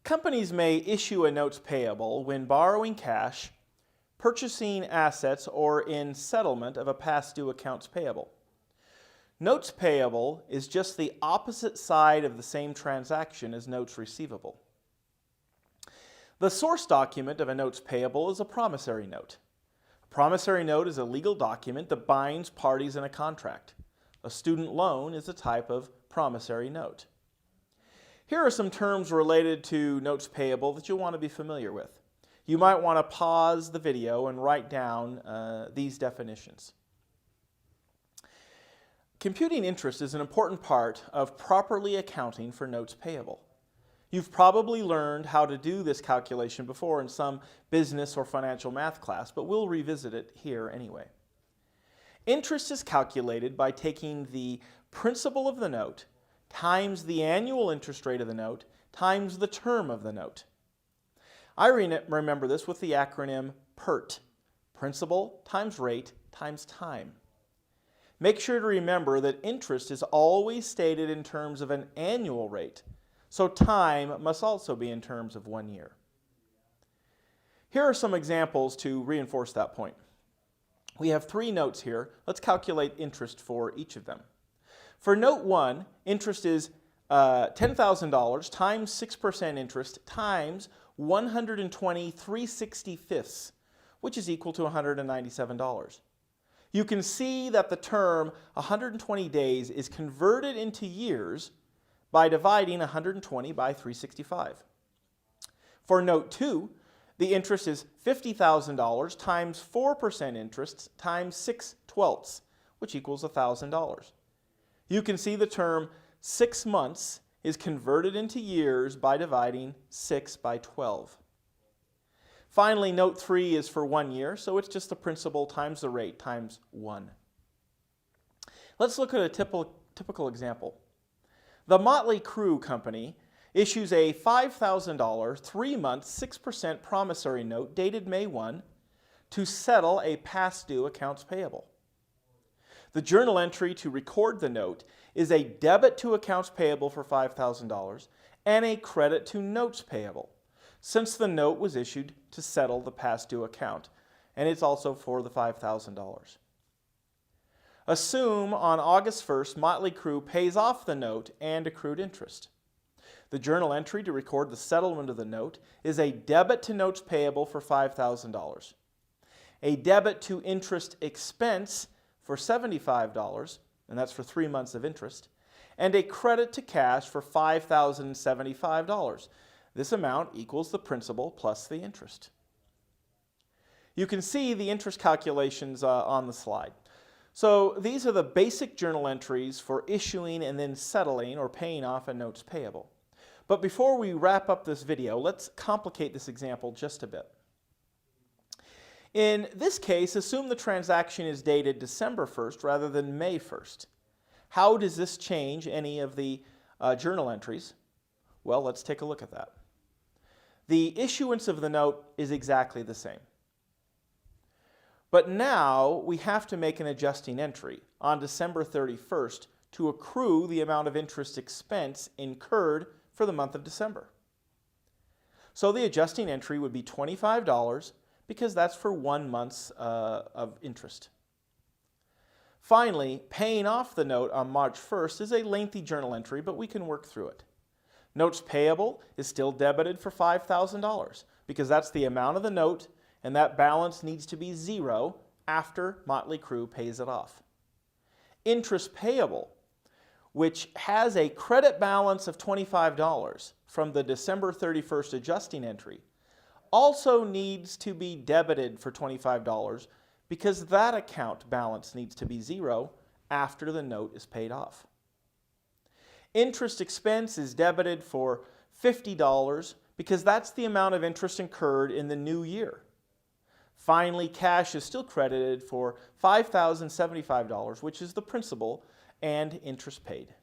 Companies may issue a notes payable when borrowing cash, purchasing assets, or in settlement of a past due accounts payable. Notes payable is just the opposite side of the same transaction as notes receivable. The source document of a notes payable is a promissory note. A promissory note is a legal document that binds parties in a contract. A student loan is a type of promissory note. Here are some terms related to notes payable that you'll want to be familiar with. You might want to pause the video and write down these definitions. Computing interest is an important part of properly accounting for notes payable. You've probably learned how to do this calculation before in some business or financial math class, but we'll revisit it here anyway. Interest is calculated by taking the principal of the note times the annual interest rate of the note times the term of the note. I remember this with the acronym PERT, principal times rate times time. Make sure to remember that interest is always stated in terms of an annual rate, so time must also be in terms of 1 year. Here are some examples to reinforce that point. We have 3 notes here. Let's calculate interest for each of them. For note 1, interest is $10,000 times 6% interest times 120 3/65, which is equal to $197. You can see that the term 120 days is converted into years by dividing 120 by 365. For note 2, the interest is $50,000 times 4% interest times 6/12, which equals $1,000. You can see the term 6 months is converted into years by dividing 6 by 12. Finally, note 3 is for 1 year, so it's just the principal times the rate times 1. Let's look at a typical example. The Motley Crew Company issues a $5,000 3-month 6% promissory note dated May 1 to settle a past due accounts payable. The journal entry to record the note is a debit to accounts payable for $5,000 and a credit to notes payable, since the note was issued to settle the past due account, and it's also for the $5,000. Assume on August 1st, Motley Crew pays off the note and accrued interest. The journal entry to record the settlement of the note is a debit to notes payable for $5,000, a debit to interest expense for $75, and that's for 3 months of interest, and a credit to cash for $5,075. This amount equals the principal plus the interest. You can see the interest calculations on the slide. So these are the basic journal entries for issuing and then settling or paying off a notes payable. But before we wrap up this video, let's complicate this example just a bit. In this case, assume the transaction is dated December 1st rather than May 1st. How does this change any of the journal entries? Well, let's take a look at that. The issuance of the note is exactly the same. But now we have to make an adjusting entry on December 31st to accrue the amount of interest expense incurred for the month of December. So the adjusting entry would be $25 because that's for 1 month of interest. Finally, paying off the note on March 1st is a lengthy journal entry, but we can work through it. Notes payable is still debited for $5,000 because that's the amount of the note, and that balance needs to be 0 after Motley Crew pays it off. Interest payable, which has a credit balance of $25 from the December 31st adjusting entry, also needs to be debited for $25 because that account balance needs to be 0 after the note is paid off. Interest expense is debited for $50 because that's the amount of interest incurred in the new year. Finally, cash is still credited for $5,075, which is the principal and interest paid.